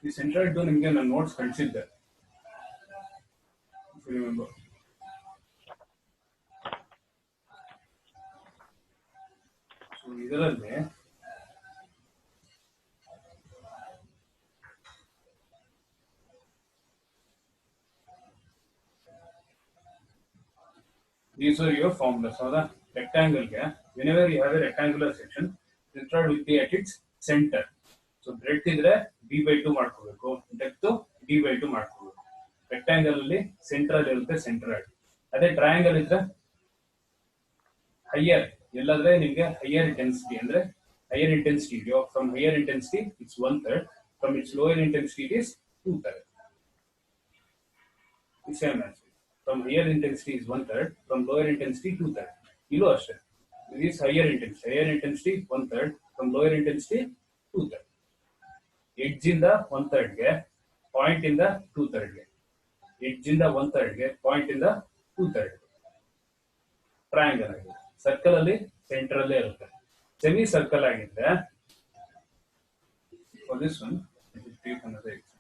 ಈ ಸೆಂಟ್ರಾಯ್ಡ್ ನಿಮಗೆ ನಾನು ನೋಟ್ಸ್ ಕಳಿಸಿದ್ದೆ, ರಿಮೆಂಬರ್. ಸೊ ಇದರಲ್ಲಿ these are your formulas. So the rectangle ಗೆ whenever you have a rectangular section, centroid will be at its center. So breadth ಇದ್ರೆ d/2 ಮಾಡ್ಕೋಬೇಕು, depth d/2 ಮಾಡ್ಕೋಬೇಕು. Rectangle ಅಲ್ಲಿ central ಇರುತ್ತೆ ಸೆಂಟ್ರಾಯ್ಡ್. ಅದೇ ಟ್ರಯಾಂಗಲ್ ಇದ್ರೆ higher ಎಲ್ಲಾದ್ರೆ ನಿಮಗೆ ಹೈಯರ್ ಇಂಟೆನ್ಸಿಟಿ ಅಂದ್ರೆ higher intensity, from higher intensity it's 1/3, from its lower intensity it is 2/3. The same as from higher intensity is 1/3, from lower intensity 2/3. Ilo ashte. This is higher intensity 1/3, from lower intensity 2/3. Edge in the 1/3 ge, point in the 2/3 ge. Edge in the 1/3 ge, point in the 2/3. Triangle agide. Circle alli center alle irutte. Semi circle agidre, for this one I will take another example.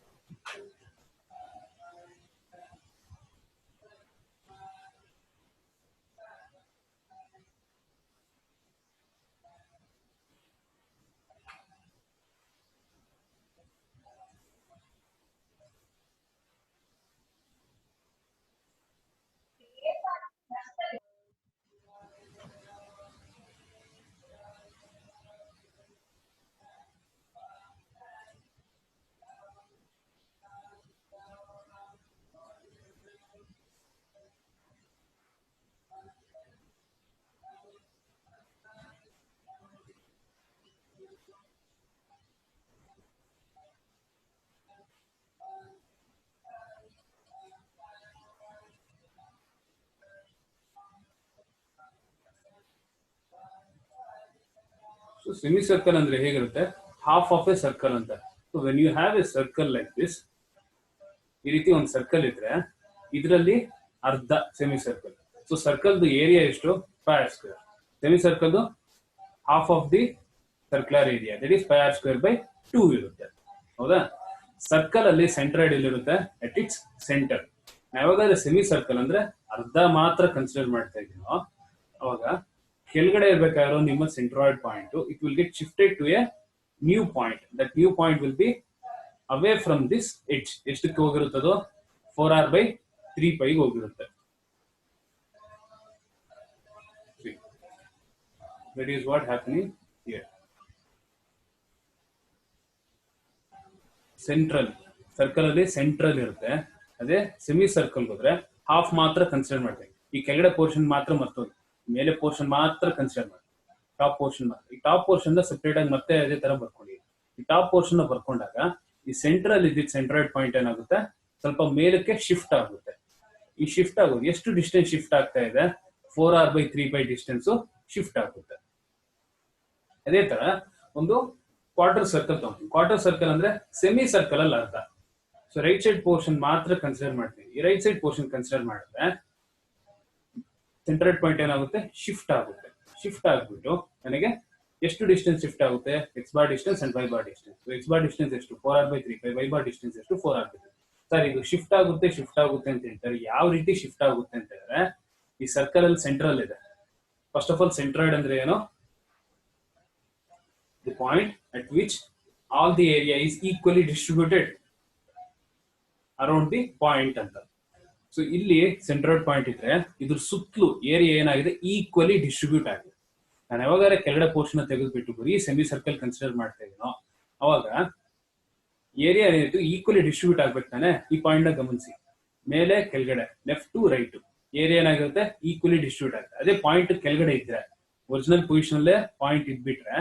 So semicircle ಅಂದ್ರೆ ಹೇಗಿರುತ್ತೆ, half of a circle ಅಂತ. So when you have a circle like this, ಈ ರೀತಿ ಒಂದು circle ಇದ್ರೆ ಇದರಲ್ಲಿ ಅರ್ಧ ಸೆಮಿಸರ್ಕಲ್. So circle area ಎಷ್ಟು, 5r square. ಸೆಮಿಸರ್ಕಲ್ half of the circular area, that is 5r square by 2 ಇರುತ್ತೆ. ಹೌದಾ? ಸರ್ಕಲ್ ಅಲ್ಲಿ ಸೆಂಟ್ರಾಯ್ಡ್ ಎಲ್ಲಿರುತ್ತೆ, at its center. ಯಾವಾಗಾದ್ರೆ ಸೆಮಿಸರ್ಕಲ್ ಅಂದ್ರೆ ಅರ್ಧ ಮಾತ್ರ ಕನ್ಸಿಡರ್ ಮಾಡ್ತಾ ಇದೀನೋ ಅವಾಗ ಕೆಳಗಡೆ ಇರಬೇಕಾಗಿರೋ ನಿಮ್ಮ centroid point it will get shifted to a new point. That new point will be away from this edge. ಎಷ್ಟಕ್ಕೆ ಹೋಗಿರುತ್ತದೋ 4r by 3π ಹೋಗಿರುತ್ತೆ. That is what happening here. Central circle ಅಲ್ಲಿ ಸೆಂಟ್ರಲ್ ಇರುತ್ತೆ, ಅದೇ ಸೆಮಿ ಸರ್ಕಲ್ ಹೋದ್ರೆ half ಮಾತ್ರ consider ಮಾಡ್ತೇವೆ. ಈ ಕೆಳಗಡೆ ಪೋರ್ಷನ್ ಮಾತ್ರ ಮರ್ತೋದು, ಮೇಲೆ ಪೋರ್ಷನ್ ಮಾತ್ರ ಕನ್ಸಿಡರ್ ಮಾಡಿ, ಟಾಪ್ ಪೋರ್ಷನ್ ಮಾತ್ರ. ಈ ಟಾಪ್ ಪೋರ್ಷನ್ ಸೆಪರೇಟ್ ಆಗಿ ಮತ್ತೆ ಅದೇ ತರ ಬರ್ಕೊಳ್ಳಿ. ಈ ಟಾಪ್ ಪೋರ್ಷನ್ ಬರ್ಕೊಂಡಾಗ ಈ ಸೆಂಟ್ರಲ್ ಇದ್ದಿದ್ದ ಸೆಂಟ್ರಾಯ್ಡ್ ಪಾಯಿಂಟ್ ಏನಾಗುತ್ತೆ, ಸ್ವಲ್ಪ ಮೇಲಕ್ಕೆ ಶಿಫ್ಟ್ ಆಗುತ್ತೆ. ಈ ಶಿಫ್ಟ್ ಆಗೋದು ಎಷ್ಟು ಡಿಸ್ಟೆನ್ಸ್ ಶಿಫ್ಟ್ ಆಗ್ತಾ ಇದೆ, 4r by 3π ಡಿಸ್ಟೆನ್ಸ್ ಶಿಫ್ಟ್ ಆಗುತ್ತೆ. ಅದೇ ತರ ಒಂದು ಕ್ವಾರ್ಟರ್ ಸರ್ಕಲ್ ತಗೊಂಡು, ಕ್ವಾರ್ಟರ್ ಸರ್ಕಲ್ ಅಂದ್ರೆ ಸೆಮಿ ಸರ್ಕಲ್ ಅಲ್ಲಿ ಅರ್ಧ. ಸೊ ರೈಟ್ ಸೈಡ್ ಪೋರ್ಷನ್ ಮಾತ್ರ ಕನ್ಸಿಡರ್ ಮಾಡ್ತೀನಿ. ಈ ರೈಟ್ ಸೈಡ್ ಪೋರ್ಷನ್ ಕನ್ಸಿಡರ್ ಮಾಡಿದ್ರೆ ಸೆಂಟ್ರಾಯ್ಡ್ ಪಾಯಿಂಟ್ ಏನಾಗುತ್ತೆ, ಶಿಫ್ಟ್ ಆಗುತ್ತೆ. ಶಿಫ್ಟ್ ಆಗ್ಬಿಟ್ಟು ನನಗೆ ಎಷ್ಟು ಡಿಸ್ಟೆನ್ಸ್ ಶಿಫ್ಟ್ ಆಗುತ್ತೆ, x bar distance and y bar distance. x bar distance ಎಷ್ಟು, 4r by 3π, y bar distance ಎಷ್ಟು, 4r by 3π. ಸರ್ ಇದು ಶಿಫ್ಟ್ ಆಗುತ್ತೆ ಅಂತ ಹೇಳ್ತಾರೆ. ಯಾವ ರೀತಿ ಶಿಫ್ಟ್ ಆಗುತ್ತೆ ಅಂತ ಹೇಳಿದ್ರೆ, ಈ ಸರ್ಕಲ್ ಅಲ್ಲಿ ಸೆಂಟ್ರಲ್ ಇದೆ. ಫಸ್ಟ್ ಆಫ್ ಆಲ್ ಸೆಂಟ್ರಾಯ್ಡ್ ಅಂದ್ರೆ ಏನು, the point at which all the area is equally distributed around the point ಅಂತ. ಸೊ ಇಲ್ಲಿ ಸೆಂಟ್ರಾಯ್ಡ್ ಪಾಯಿಂಟ್ ಇದ್ರೆ ಇದ್ರ ಸುತ್ತಲೂ ಏರಿಯಾ ಏನಾಗಿದೆ, ಈಕ್ವಲಿ ಡಿಸ್ಟ್ರಿಬ್ಯೂಟ್ ಆಗಿದೆ. ನಾನು ಯಾವಾಗಾದ್ರೆ ಕೆಳಗಡೆ ಪೋರ್ಷನ್ ತೆಗೆದುಬಿಟ್ಟು ಬರೀ ಸೆಮಿ ಸರ್ಕಲ್ ಕನ್ಸಿಡರ್ ಮಾಡ್ತಾ ಇದೀನೋ ಅವಾಗ ಏರಿಯಾ ಏನಿತ್ತು ಈಕ್ವಲಿ ಡಿಸ್ಟ್ರಿಬ್ಯೂಟ್ ಆಗ್ಬೇಕು ತಾನೆ. ಈ ಪಾಯಿಂಟ್ ನ ಗಮನಿಸಿ, ಮೇಲೆ ಕೆಳಗಡೆ, ಲೆಫ್ಟ್ ಟು ರೈಟ್, ಏರಿಯಾ ಏನಾಗಿರುತ್ತೆ, ಈಕ್ವಲಿ ಡಿಸ್ಟ್ರಿಬ್ಯೂಟ್ ಆಗುತ್ತೆ. ಅದೇ ಪಾಯಿಂಟ್ ಕೆಳಗಡೆ ಇದ್ರೆ, ಒರಿಜಿನಲ್ ಪೊಸಿಷನ್ ಅಲ್ಲೇ ಪಾಯಿಂಟ್ ಇದ್ಬಿಟ್ರೆ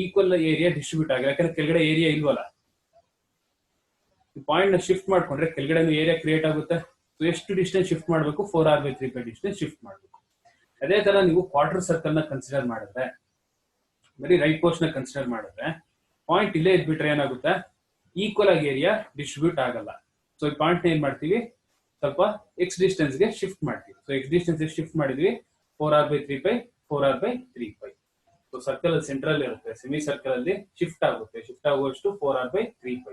ಈಕ್ವಲ್ ಏರಿಯಾ ಡಿಸ್ಟ್ರಿಬ್ಯೂಟ್ ಆಗಿದೆ. ಯಾಕಂದ್ರೆ ಕೆಳಗಡೆ ಏರಿಯಾ ಇಲ್ವಲ್ಲ. ಈ ಪಾಯಿಂಟ್ ನ ಶಿಫ್ಟ್ ಮಾಡ್ಕೊಂಡ್ರೆ ಕೆಳಗಡೆ ಏರಿಯಾ ಕ್ರಿಯೇಟ್ ಆಗುತ್ತೆ. ಸೊ ಎಷ್ಟು ಡಿಸ್ಟೆನ್ಸ್ ಶಿಫ್ಟ್ ಮಾಡಬೇಕು, 4r by 3π ಡಿಸ್ಟೆನ್ಸ್ ಶಿಫ್ಟ್ ಮಾಡಬೇಕು. ಅದೇ ತರ ನೀವು ಕ್ವಾರ್ಟರ್ ಸರ್ಕಲ್ ನ ಕನ್ಸಿಡರ್ ಮಾಡಿದ್ರೆ, ಬರೀ ರೈಟ್ ಪೋರ್ಷನ್ ನ ಕನ್ಸಿಡರ್ ಮಾಡಿದ್ರೆ ಪಾಯಿಂಟ್ ಇಲ್ಲೇ ಇದ್ಬಿಟ್ರೆ ಏನಾಗುತ್ತೆ, ಈಕ್ವಲ್ ಆಗಿ ಏರಿಯಾ ಡಿಸ್ಟ್ರಿಬ್ಯೂಟ್ ಆಗಲ್ಲ. ಸೊ ಈ ಪಾಯಿಂಟ್ ಏನ್ ಮಾಡ್ತೀವಿ, ಸ್ವಲ್ಪ ಎಕ್ಸ್ ಡಿಸ್ಟೆನ್ಸ್ ಗೆ ಶಿಫ್ಟ್ ಮಾಡ್ತೀವಿ. ಸೊ ಎಕ್ಸ್ ಡಿಸ್ಟೆನ್ಸ್ ಶಿಫ್ಟ್ ಮಾಡಿದ್ವಿ, 4r by 3π, 4r by 3π. So circle central ಇರುತ್ತೆ, ಸೆಮಿ ಸರ್ಕಲ್ ಅಲ್ಲಿ ಶಿಫ್ಟ್ ಆಗುತ್ತೆ. ಶಿಫ್ಟ್ ಆಗುವಷ್ಟು 4r by 3π.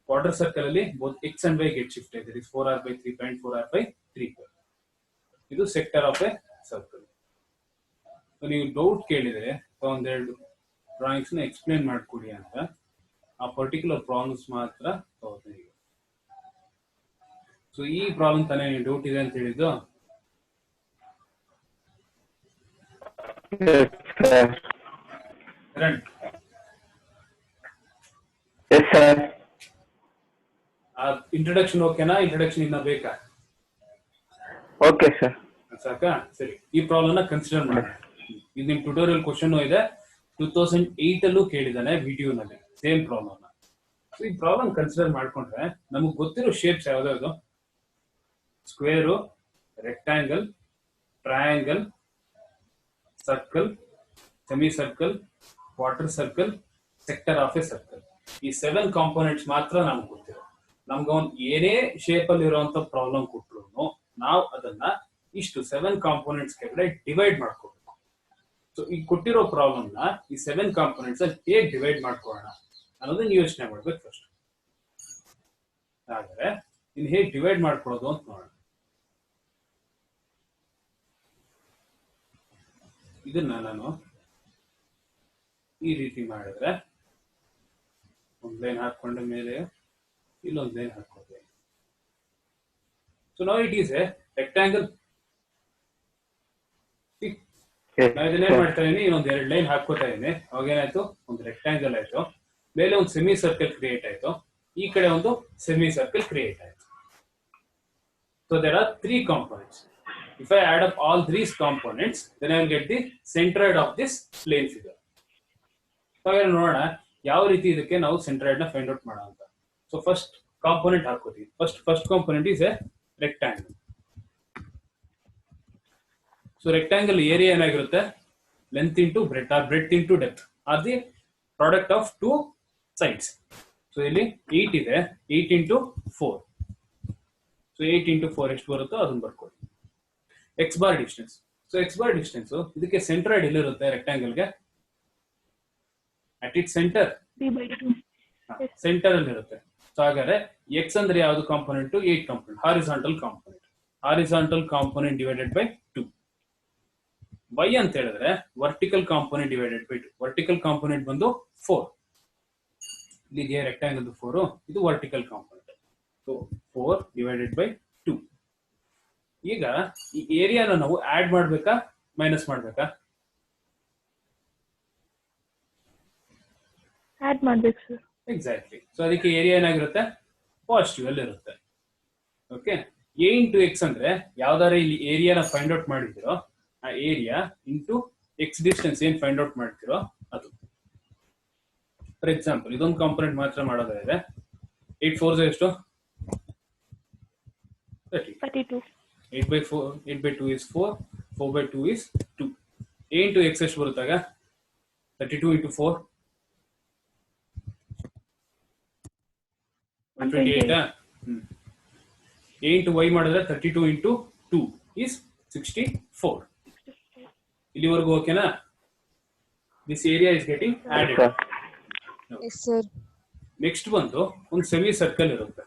quarter circle ಅಲ್ಲಿ both x and y get shifted. That is 4r by 3.4r by 3. ಇದು sector of A circle. ನೀವು doubt ಕೇಳಿದ್ರೆ ಒಂದೆರಡು drawings ನ ಎಕ್ಸ್ಪ್ಲೇನ್ ಮಾಡ್ಕೊಡಿ ಅಂತ ಆ ಪರ್ಟಿಕ್ಯುಲರ್ ಪ್ರಾಬ್ಲಮ್ಸ್ ಮಾತ್ರ ತಗೋತೀನಿ. ಸೊ ಈ ಪ್ರಾಬ್ಲಮ್ ತಾನೇ ನೀವು ಡೌಟ್ ಇದೆ ಅಂತ ಹೇಳಿದ್ದು? ಇಂಟ್ರೊಡಕ್ಷನ್ ಓಕೆನಾ? ಇಂಟ್ರೊಡಕ್ಷನ್ ಇನ್ನ ಬೇಕಾ? Okay sir. ಸಾಕಾ? ಸರಿ, ಈ ಪ್ರಾಬ್ಲಮ್ ನ ಕನ್ಸಿಡರ್ ಮಾಡೋಣ. ಇದು ನಿಮ್ ಟ್ಯುಟೋರಿಯಲ್ ಕ್ವಶನ್ ಇದೆ, 2008 ಅಲ್ಲೂ ಕೇಳಿದಾನೆ ವಿಡಿಯೋನಲ್ಲಿ ಸೇಮ್ ಪ್ರಾಬ್ಲಮ್. ಈ ಪ್ರಾಬ್ಲಮ್ ಕನ್ಸಿಡರ್ ಮಾಡ್ಕೊಂಡ್ರೆ ನಮಗ್ ಗೊತ್ತಿರೋ ಶೇಪ್ಸ್ ಯಾವ್ದಾದ್ರು? Square, rectangle, triangle, circle, semi circle, quarter circle, sector of A circle. ಈ 7 ಕಾಂಪೋನೆಂಟ್ಸ್ ಮಾತ್ರ ನಮ್ಗೆ ಗೊತ್ತಿರೋ. ನಮ್ಗೆ ಅವ್ನು ಏನೇ ಶೇಪ್ ಅಲ್ಲಿ ಇರುವಂತ ಪ್ರಾಬ್ಲಮ್ ಕೊಟ್ರು ನಾವು ಅದನ್ನ ಇಷ್ಟು 7 ಕಾಂಪೋನೆಂಟ್ಸ್ ಕೆಳಗಡೆ ಡಿವೈಡ್ ಮಾಡ್ಕೋಬೇಕು. ಸೊ ಈ ಕೊಟ್ಟಿರೋ ಪ್ರಾಬ್ಲಮ್ ನ ಈ 7 ಕಾಂಪೋನೆಂಟ್ಸ್ ಅಲ್ಲಿ ಹೇಗೆ ಡಿವೈಡ್ ಮಾಡ್ಕೊಳ್ಳೋಣ ಅನ್ನೋದನ್ನ ಯೋಚನೆ ಮಾಡ್ಬೇಕು ಫಸ್ಟ್. ಹಾಗಾದ್ರೆ ಇನ್ನು ಹೇಗೆ ಡಿವೈಡ್ ಮಾಡ್ಕೊಳ್ಳೋದು ಅಂತ ನೋಡೋಣ. ಇದನ್ನ ನಾನು ಈ ರೀತಿ ಮಾಡಿದ್ರೆ ಒಂದ್ ಲೈನ್ ಹಾಕೊಂಡ ಮೇಲೆ ಇಲ್ಲೊಂದ್ ಲೈನ್ ಹಾಕೋತೇನೆ. ಸೊ ನಾವು ಇಟ್ ಈಸ್ ಎ ರೆಕ್ಟಾಂಗಲ್. ನಾವು ಇದನ್ನೇನ್ ಮಾಡ್ತಾ ಇದೀನಿ, ಇನ್ನೊಂದ್ 2 ಲೈನ್ ಹಾಕೋತಾ ಇದೀನಿ. ಅವಾಗ ಏನಾಯ್ತು, ಒಂದು ರೆಕ್ಟಾಂಗಲ್ ಆಯ್ತು, ಮೇಲೆ ಒಂದು ಸೆಮಿ ಸರ್ಕಲ್ ಕ್ರಿಯೇಟ್ ಆಯ್ತು, ಈ ಕಡೆ ಒಂದು ಸೆಮಿ ಸರ್ಕಲ್ ಕ್ರಿಯೇಟ್ ಆಯ್ತು. So there are 3 components. If I add up all 3 components, then I will get the centroid of this plane figure. ಹಾಗಾದ್ರೆ ನೋಡೋಣ ಯಾವ ರೀತಿ ಇದಕ್ಕೆ ನಾವು ಸೆಂಟ್ರಾಯ್ಡ್ ನ ಫೈಂಡ್ ಔಟ್ ಮಾಡೋಣ ಅಂತ. ಸೊ ಫಸ್ಟ್ ಕಾಂಪೋನೆಂಟ್ ಹಾಕೋತೀವಿ. First component is a rectangle. So rectangle area ಏನಾಗಿರುತ್ತೆ, length into breadth or breadth into depth or the product of 2 sides. So ಇಲ್ಲಿ 8 ಇದೆ, 8 ಇಂಟು 4. ಸೊ 8 ಇಂಟು 4 ಎಷ್ಟು ಬರುತ್ತೋ ಅದನ್ನ ಬರ್ಕೊಳ್ಳಿ. X bar distance. So X bar distance ಇದಕ್ಕೆ centroid ಎಲ್ಲಿರುತ್ತೆ ರೆಕ್ಟಾಂಗಲ್ಗೆ? At it centre, centre ಅಲ್ಲಿ ಇರುತ್ತೆ. ಸೊ ಹಾಗಾದ್ರೆ ಎಕ್ಸ್ ಅಂದ್ರೆ ಯಾವ್ದು component? 8 component, horizontal component. Horizontal component divided by 2. y ಅಂತ ಹೇಳಿದ್ರೆ vertical component divided by 2. Vertical component ಬಂದು 4. ಇಲ್ಲಿಗೆ ರೆಕ್ಟಾಂಗಲ್ 4, ಇದು vertical component. So 4 divided by 2. ಈಗ ಈ ಏರಿಯಾನ ನಾವು ಆಡ್ ಮಾಡ್ಬೇಕಾ ಮೈನಸ್ ಮಾಡ್ಬೇಕಾ? ಆಡ್ ಮಾಡ್ಬೇಕು ಸರ್. ಎಕ್ಸಾಕ್ಟ್ಲಿ. ಸೊ ಅದಕ್ಕೆ ಏರಿಯಾ ಏನಾಗಿರುತ್ತೆ, ಪಾಸಿಟಿವ್ ಅಲ್ಲಿ ಇರುತ್ತೆ. ಓಕೆ, a ಇಂಟು ಎಕ್ಸ್ ಅಂದ್ರೆ ಯಾವ್ದಾರ ಇಲ್ಲಿ ಏರಿಯಾನ ಫೈಂಡ್ ಔಟ್ ಮಾಡಿದಿರೋ ಆ ಏರಿಯಾ ಇಂಟು ಎಕ್ಸ್ ಡಿಸ್ಟೆನ್ಸ್ ಏನ್ ಫೈಂಡ್ ಔಟ್ ಮಾಡ್ತಿರೋ ಅದು. ಫಾರ್ ಎಕ್ಸಾಂಪಲ್ ಇದೊಂದು ಕಾಂಪೋನೆಂಟ್ ಮಾತ್ರ ಮಾಡೋದಾದ್ರೆ 8 4 ಎಷ್ಟು? 32. 8 by 4, 8 by 2 is 4, 4 by 2 is 2. a into X ಎಷ್ಟು ಬರುತ್ತಾಗ? 32 ಇಂಟು 4 128. a ಇಂಟು y ಮಾಡಿದ್ರೆ 32 ಇಂಟು 2 is 64. ಇಲ್ಲಿವರೆಗೂ ಓಕೆನಾ? This area is getting added. Yes sir. Next ಬಂದು ಒಂದು ಸೆಮಿ ಸರ್ಕಲ್ ಇರುತ್ತೆ.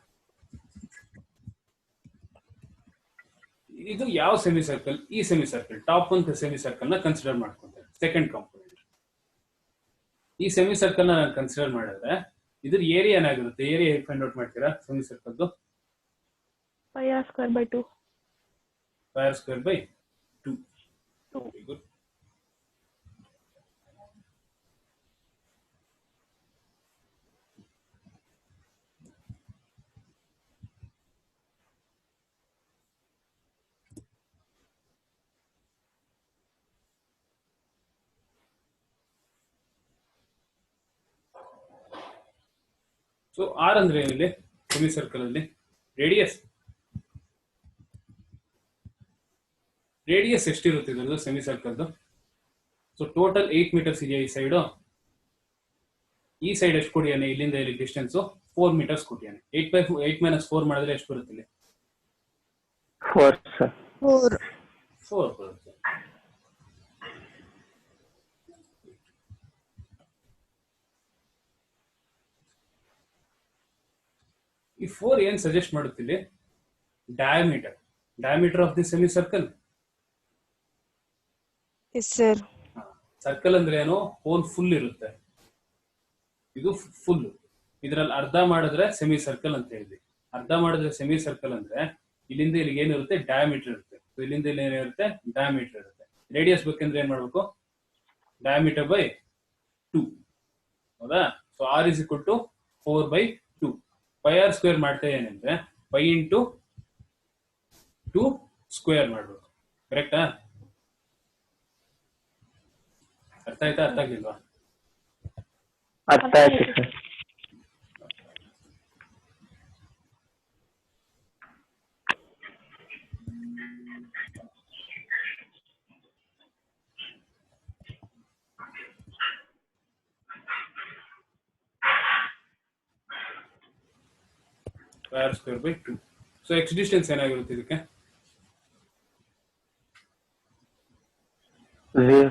ಇದು ಯಾವ ಸೆಮಿ ಸರ್ಕಲ್? ಈ ಸೆಮಿ ಸರ್ಕಲ್, ಟಾಪ್ ಒಂದು ಸೆಮಿ ಸರ್ಕಲ್ ನ ಕನ್ಸಿಡರ್ ಮಾಡ್ಕೊಂತೇನೆ, ಸೆಕೆಂಡ್ ಕಾಂಪೋನೆಂಟ್. ಈ ಸೆಮಿ ಸರ್ಕಲ್ ನ ನಾನು ಕನ್ಸಿಡರ್ ಮಾಡಿದ್ರೆ ಇದ್ರ ಏರಿಯಾ ಏನಾಗಿರುತ್ತೆ? ಏರಿಯಾ ಹೇಗೆ ಫೈಂಡ್ ಔಟ್ ಮಾಡ್ತೀರಾ semi ಸರ್ಕಲ್ದು? pi r square by 2. pi r square by 2. Very good. So R ಅಂದ್ರೆ ಏನಿದೆ ಸೆಮಿ ಸರ್ಕಲ್ ಅಲ್ಲಿ? ರೇಡಿಯಸ್. ರೇಡಿಯಸ್ ಎಷ್ಟಿರುತ್ತೆ ಇದ್ರದ್ದು ಸೆಮಿ ಸರ್ಕಲ್ದು? ಸೊ ಟೋಟಲ್ 8 ಮೀಟರ್ಸ್ ಇದೆಯಾ ಈ ಸೈಡು? ಈ ಸೈಡ್ ಎಷ್ಟು ಕೊಟ್ಟಿಯಾನೆ? ಇಲ್ಲಿಂದ ಇಲ್ಲಿ ಡಿಸ್ಟೆನ್ಸ್ 4 ಮೀಟರ್ಸ್ ಕೊಟ್ಟಿಯಾನೆ. 8 by 8 minus 4 ಮಾಡಿದ್ರೆ ಎಷ್ಟು ಬರುತ್ತೆ ಇಲ್ಲಿ? 4 ಬರುತ್ತೆ. ಈ 4 ಏನ್ ಸಜೆಸ್ಟ್ ಮಾಡುತ್ತಿಲ್ಲಿ diameter of the semi circle. Yes sir. Circle ಅಂದ್ರೆ ಏನು, ಹೋಲ್ ಫುಲ್ ಇರುತ್ತೆ, ಇದು ಫುಲ್. ಇದ್ರಲ್ಲಿ ಅರ್ಧ ಮಾಡಿದ್ರೆ ಸೆಮಿ ಸರ್ಕಲ್ ಅಂತ ಹೇಳಿದ್ವಿ. ಅರ್ಧ ಮಾಡಿದ್ರೆ ಸೆಮಿ ಸರ್ಕಲ್ ಅಂದ್ರೆ ಇಲ್ಲಿಂದ ಇಲ್ಲಿಗೆ ಏನಿರುತ್ತೆ, ಡಯಾಮೀಟರ್ ಇರುತ್ತೆ. ಇಲ್ಲಿಂದ ಇಲ್ಲಿ ಏನಿರುತ್ತೆ, ಡಯಾಮೀಟರ್ ಇರುತ್ತೆ. ರೇಡಿಯಸ್ ಬೇಕಂದ್ರೆ ಏನ್ ಮಾಡ್ಬೇಕು, ಡಯಾಮೀಟರ್ ಬೈ 2. ಹೌದಾ? So R is equal to 4/2. Pi R square ಮಾಡ್ತಾ ಏನಂದ್ರೆ ಪೈ ಇಂಟು 2 ಸ್ಕ್ವೇರ್ ಮಾಡ್ಬೇಕು. ಕರೆಕ್ಟಾ? ಅರ್ಥ ಆಯ್ತಾ, ಅರ್ಥ ಆಗಿಲ್ವಾ? ಅರ್ಥ ಆಯ್ತು sir. Pi R square by 2. So X distance ಏನಾಗಿರುತ್ತೆ ಇದಕ್ಕೆ? 0.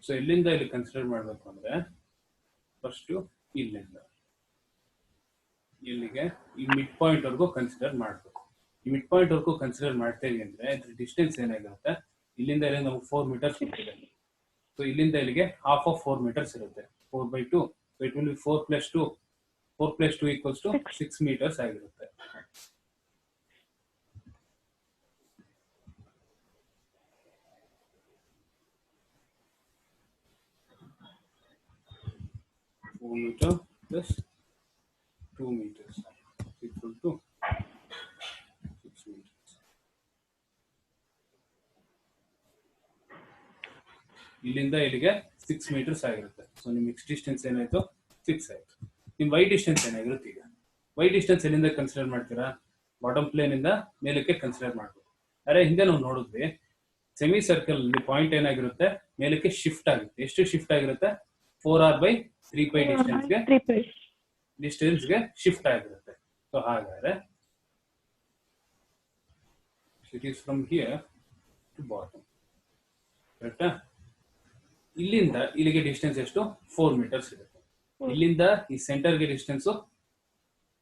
ಸೊ ಇಲ್ಲಿಂದ ಇಲ್ಲಿ ಕನ್ಸಿಡರ್ ಮಾಡ್ಬೇಕು ಅಂದ್ರೆ ಫಸ್ಟ್ ಇಲ್ಲಿಂದ ಇಲ್ಲಿಗೆ ಈ ಮಿಡ್ ಪಾಯಿಂಟ್ ವರ್ಗೂ ಕನ್ಸಿಡರ್ ಮಾಡ್ಬೇಕು. ಈ ಮಿಡ್ ಪಾಯಿಂಟ್ ವರ್ಗೂ ಕನ್ಸಿಡರ್ ಮಾಡ್ತೇವೆ ಅಂದ್ರೆ ಇದ್ರ ಡಿಸ್ಟೆನ್ಸ್ ಏನಾಗಿರುತ್ತೆ, ಇಲ್ಲಿಂದ ಇಲ್ಲಿ ನಮ್ಗೆ 4 ಮೀಟರ್ಸ್ ಸಿಗ್ತಿದೆ. ಸೊ ಇಲ್ಲಿಂದ ಇಲ್ಲಿಗೆ ಹಾಫ್ ಆಫ್ 4 ಮೀಟರ್ಸ್ ಇರುತ್ತೆ, 4/2. So it will be 4 + 2. 4 + 2 = 6 metres ಆಗಿರುತ್ತೆ. meter plus 2 meters equal to 6 meters. ಇಲ್ಲಿಂದ ಇಲ್ಲಿಗೆ 6 ಮೀಟರ್ಸ್ ಆಗಿರುತ್ತೆ. ಸೊ ನಿಮ್ ಎಕ್ಸ್ ಡಿಸ್ಟೆನ್ಸ್ ಏನಾಯ್ತು, 6 ಆಯ್ತು. ನಿಮ್ ವೈ ಡಿಸ್ಟೆನ್ಸ್ ಏನಾಗಿರುತ್ತೆ, ಈಗ ವೈ ಡಿಸ್ಟೆನ್ಸ್ ಎಲ್ಲಿಂದ ಕನ್ಸಿಡರ್ ಮಾಡ್ತೀರಾ, ಬಾಟಮ್ ಪ್ಲೇನ್ ಇಂದ ಮೇಲಕ್ಕೆ ಕನ್ಸಿಡರ್ ಮಾಡ್ಬೋದು. ಅರೆ ಹಿಂದೆ ನಾವು ನೋಡಿದ್ವಿ, ಸೆಮಿ ಸರ್ಕಲ್ ಅಲ್ಲಿ ಪಾಯಿಂಟ್ ಏನಾಗಿರುತ್ತೆ, ಮೇಲಕ್ಕೆ ಶಿಫ್ಟ್ ಆಗುತ್ತೆ. ಎಷ್ಟು ಶಿಫ್ಟ್ ಆಗಿರುತ್ತೆ, 4r/3π ಡಿಸ್ಟೆನ್ಸ್ಗೆ ಶಿಫ್ಟ್ ಆಗಿರುತ್ತೆ. ಸೊ ಹಾಗಾದ್ರೆ it is from here to bottom. ಕರೆಕ್ಟಾ? ಇಲ್ಲಿಂದ ಇಲ್ಲಿಗೆ ಡಿಸ್ಟೆನ್ಸ್ ಎಷ್ಟು, 4 ಮೀಟರ್ಸ್ ಇರುತ್ತೆ. ಇಲ್ಲಿಂದ ಈ ಸೆಂಟರ್ಗೆ distance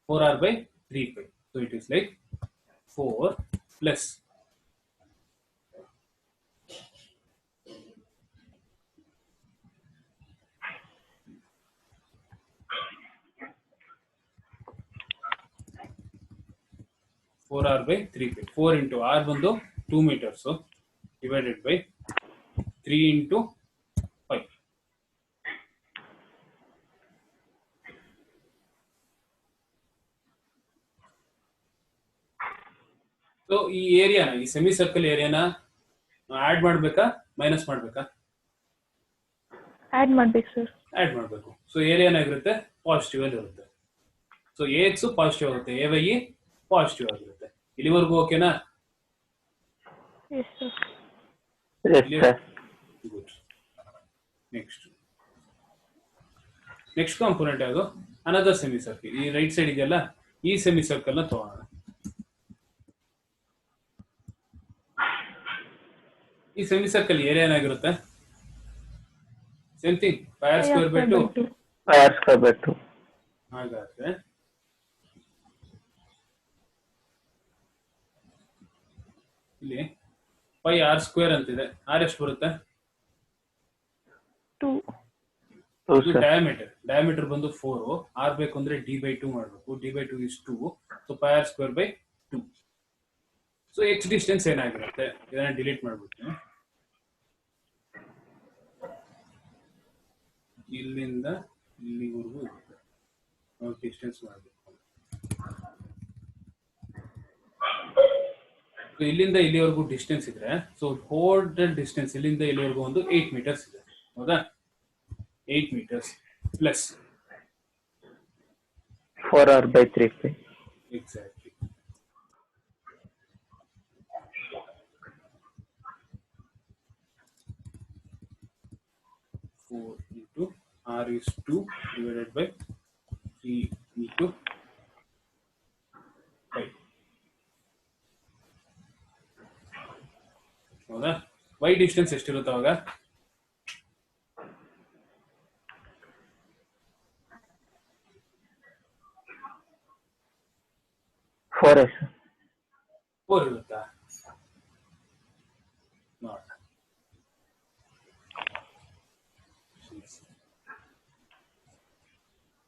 4r/3π. So it is like 4 plus 4r/3π. 4 into r ಬಂದು 2 meters divided by 3 into 5. So ಈ ಏರಿಯಾನ, ಈ ಸೆಮಿ ಸರ್ಕಲ್ ಏರಿಯಾನ ಆಡ್ ಮಾಡ್ಬೇಕಾ ಮೈನಸ್ ಮಾಡ್ಬೇಕಾ? ಆಡ್ ಮಾಡ್ಬೇಕು ಸರ್. ಆಡ್ ಮಾಡ್ಬೇಕು. ಸೊ ಏರಿಯಾ ಏನಾಗಿರುತ್ತೆ, ಪಾಸಿಟಿವ್ ಅಲ್ಲಿ ಇರುತ್ತೆ. ಸೊ ಎಕ್ಸ್ ಪಾಸಿಟಿವ್ ಆಗುತ್ತೆ, ಎ ವೈ ಪಾಸಿಟಿವ್ ಆಗಿರುತ್ತೆ. ಇಲ್ಲಿವರೆಗೂ ಓಕೆನಾ? Yes sir. Good. Next component ಯಾವುದು, ಅನದರ್ ಸೆಮಿ ಸರ್ಕಲ್. ಈ ರೈಟ್ ಸೈಡ್ ಇದೆಯಲ್ಲ, ಈ ಸೆಮಿ ಸರ್ಕಲ್ ನ ತಗೋಣ. ಈ ಸೆಮಿ ಸರ್ಕಲ್ ಏರಿಯಾ ಏನಾಗಿರುತ್ತೆ, same thing, pi R square by 2. ಹಾಗಾದ್ರೆ ಇಲ್ಲಿ ಪೈ ಆರ್ ಸ್ಕ್ವೇರ್ ಅಂತಿದೆ. ಆರ್ ಎಷ್ಟು ಬರುತ್ತೆ, 2. ಡಯಾಮೀಟರ್ ಬಂದು 4. ಆರ್ ಬೇಕು ಅಂದ್ರೆ d/2 ಮಾಡಬೇಕು. d/2 is 2. So pi R square by 2. So X distance ಏನಾಗಿರುತ್ತೆ, ಇದನ್ನ ಡಿಲೀಟ್ ಮಾಡ್ಬಿಡ್ತೀನಿ. ಇಲ್ಲಿಂದ ಇಲ್ಲಿವರೆಗೂ ಇರುತ್ತೆ, ನಾವು ಡಿಸ್ಟೆನ್ಸ್ ಮಾಡಬೇಕು. ಇಲ್ಲಿಂದ ಇಲ್ಲಿವರೆಗೂ ಡಿಸ್ಟೆನ್ಸ್ ಇದ್ರೆ, ಸೊ ಟೋಟಲ್ ಡಿಸ್ಟೆನ್ಸ್ ಇಲ್ಲಿಂದ ಇಲ್ಲಿವರೆಗೂ ಒಂದು 8 ಮೀಟರ್ಸ್ ಇದೆ. ಹೌದಾ? 8 meters plus 4r/3π. Exactly. Four into r is 2 divided by 3 into 5. ಹೌದಾ? y ಡಿಸ್ಟೆನ್ಸ್ ಎಷ್ಟಿರುತ್ತೆ ಅವಾಗ? 4 sir. 4 ಇರುತ್ತಾ? ನೋಡೋಣ.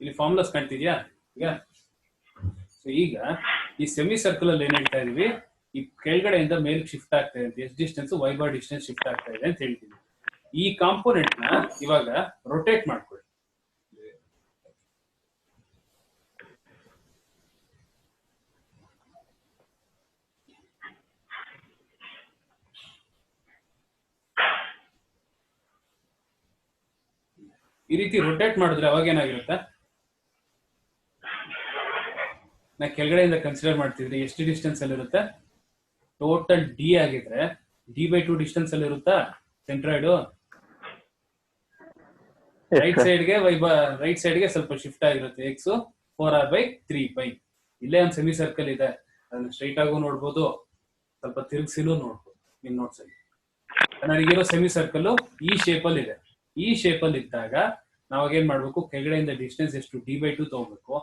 ಇಲ್ಲಿ ಫಾರ್ಮುಲಾಸ್ ಕಾಣ್ತಿದ್ಯಾ ಈಗ? ಸೊ ಈಗ ಈ ಸೆಮಿ ಸರ್ಕಲ್ ಅಲ್ಲಿ ಏನ್ ಹೇಳ್ತಾ ಇದೀವಿ, ಈ ಕೆಳಗಡೆಯಿಂದ ಮೇಲ್ ಶಿಫ್ಟ್ ಆಗ್ತಾ ಇದೆ, ಎಷ್ಟು distance y bar distance shift ಆಗ್ತಾ ಇದೆ ಅಂತ ಹೇಳ್ತೀವಿ. ಈ ಕಾಂಪೋನೆಂಟ್ ನ ಇವಾಗ ರೊಟೇಟ್ ಮಾಡ್ಕೊಳ್ಳಿ. ಈ ರೀತಿ ರೊಟೇಟ್ ಮಾಡಿದ್ರೆ ಅವಾಗ ಏನಾಗಿರುತ್ತೆ, ನಾ ಕೆಳಗಡೆಯಿಂದ ಕನ್ಸಿಡರ್ ಮಾಡ್ತಿದ್ರೆ ಎಷ್ಟು ಡಿಸ್ಟೆನ್ಸ್ ಅಲ್ಲಿ ಇರುತ್ತೆ, ಟೋಟಲ್ ಡಿ ಆಗಿದ್ರೆ d/2 ಡಿಸ್ಟೆನ್ಸ್ ಅಲ್ಲಿ ಇರುತ್ತಾ ಸೆಂಟ್ರಾಯ್ಡ್? ರೈಟ್ ಸೈಡ್ಗೆ ರೈಟ್ ಸೈಡ್ಗೆ ಸ್ವಲ್ಪ ಶಿಫ್ಟ್ ಆಗಿರುತ್ತೆ, ಎಕ್ಸ್ 4r/3π. ಇಲ್ಲೇ ಒಂದು ಸೆಮಿ ಸರ್ಕಲ್ ಇದೆ, ಅದನ್ನ ಸ್ಟ್ರೈಟ್ ಆಗು ನೋಡ್ಬೋದು, ಸ್ವಲ್ಪ ತಿರುಗಿಸಿನೂ ನೋಡ್ಬೋದು ನಿಮ್ ನೋಟ್ಸ್ ಅಲ್ಲಿ. ನನಗಿರೋ ಸೆಮಿ ಸರ್ಕಲ್ ಈ ಶೇಪ್ ಅಲ್ಲಿ ಇದೆ. ಈ ಶೇಪ್ ಅಲ್ಲಿ ಇದ್ದಾಗ ನಾವಾಗ ಏನ್ ಮಾಡ್ಬೇಕು, ಕೆಳಗಡೆಯಿಂದ ಡಿಸ್ಟೆನ್ಸ್ ಎಷ್ಟು d/2 ತಗೋಬೇಕು,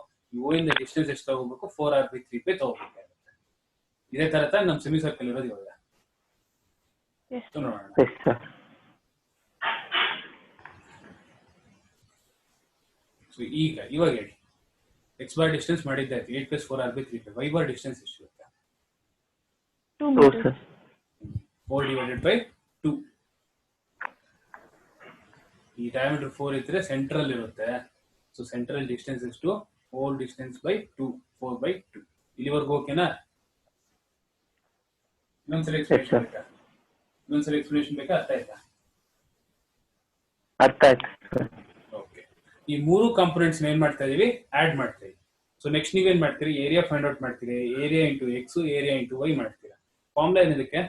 ಓ ಇಂದ ಡಿಸ್ಟೆನ್ಸ್ ಎಷ್ಟು ತಗೋಬೇಕು, 4r/3π ತಗೋಬೇಕಾಗುತ್ತೆ. ಇದೇ ತರ ತಾನೇ ನಮ್ ಸೆಮಿ ಸರ್ಕಲ್ ಇರೋದು ಇವಾಗ. ನೋಡೋಣ. Yes sir. ಸೊ ಇವಾಗ ಹೇಳಿ, ಎಕ್ಸ್ ಬಾರ್ ಡಿಸ್ಟೆನ್ಸ್ ಮಾಡಿದ್ದಾಯ್ತು 8 + 4r/3π. ವೈ ಬಾರ್ ಡಿಸ್ಟೆನ್ಸ್ ಎಷ್ಟು ಇರುತ್ತೆ? 2 2 meters. sir. 4/2. ಈ ಡಯಾಮೀಟರ್ 4 ಇದ್ರೆ ಸೆಂಟ್ರಲ್ ಇರುತ್ತೆ. ಸೊ ಸೆಂಟ್ರಲ್ ಡಿಸ್ಟೆನ್ಸ್ ಎಷ್ಟು? Whole distance by 2, 4/2. ಇಲ್ಲಿವರೆಗೂ ಓಕೆನಾ? ಇನ್ನೊಂದ್ಸಲ ಎಕ್ಸ್ಪ್ಲೇಷನ್ ಬೇಕಾ? ಅರ್ಥ ಆಯ್ತಾ? ಅರ್ಥ ಆಯ್ತು ಸರ್. ಓಕೆ. ಈ ಮೂರು ಕಾಂಪೊನೆಂಟ್ಸ್ ಏನ್ ಮಾಡ್ತಾ ಇದೀವಿ, ಆಡ್ ಮಾಡ್ತಾ ಇದೀವಿ. ಸೊ ನೆಕ್ಸ್ಟ್ ನೀವೇನ್ ಮಾಡ್ತೀರಿ, ಏರಿಯಾ ಫೈಂಡ್ ಔಟ್ ಮಾಡ್ತೀರಿ. Area into x, area into y ಮಾಡ್ತೀರಾ. ಫಾರ್ಮುಲಾ ಏನಿದಕ್ಕೆ?